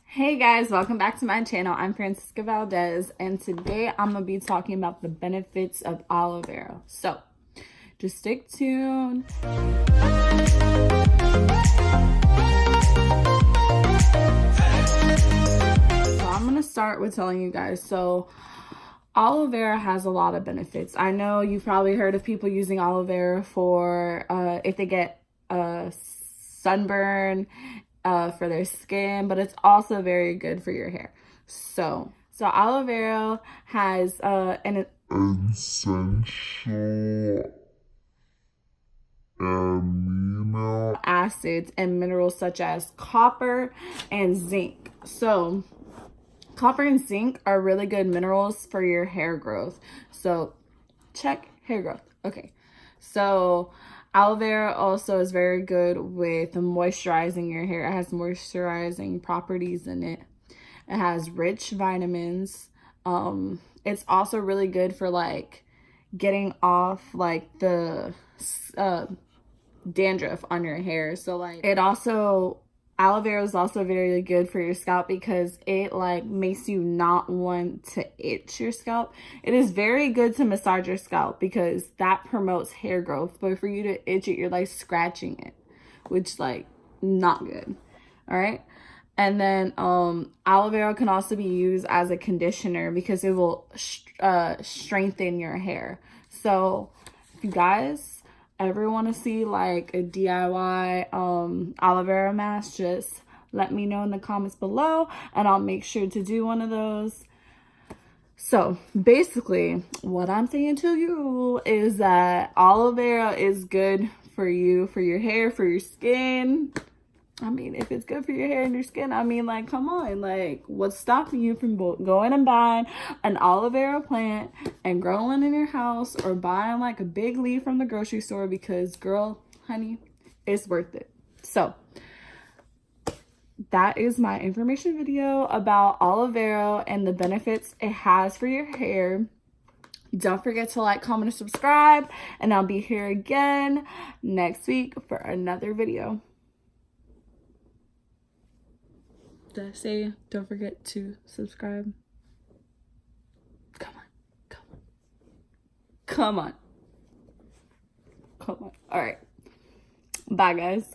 Hey guys, welcome back to my channel. I'm Francisca Valdez, and today I'm going to be talking about the benefits of aloe vera. So, just stick tuned. So I'm going to start with telling you guys. So, aloe vera has a lot of benefits. I know you've probably heard of people using aloe vera for if they get sunburn, for their skin, but it's also very good for your hair. So aloe vera has an essential amino acids and minerals such as copper and zinc. So copper and zinc are really good minerals for your hair growth. So check hair growth. Okay, so aloe vera also is very good with moisturizing your hair. It has moisturizing properties in it. It has rich vitamins. It's also really good for like getting off like the dandruff on your hair. So like aloe vera is also very good for your scalp because it like makes you not want to itch your scalp. It is very good to massage your scalp because that promotes hair growth, but for you to itch it, you're like scratching it, which like not good. All right. And then aloe vera can also be used as a conditioner because it will strengthen your hair. So if you guys ever want to see like a DIY aloe vera mask, just let me know in the comments below and I'll make sure to do one of those. So basically what I'm saying to you is that aloe vera is good for you, for your hair, for your skin. I mean, if it's good for your hair and your skin, I mean, like, come on. Like, what's stopping you from going and buying an aloe vera plant and growing in your house, or buying, like, a big leaf from the grocery store? Because, girl, honey, it's worth it. So, that is my information video about aloe vera and the benefits it has for your hair. Don't forget to like, comment, and subscribe. And I'll be here again next week for another video. Did I say don't forget to subscribe? Come on, come on, come on, come on. All right, bye guys.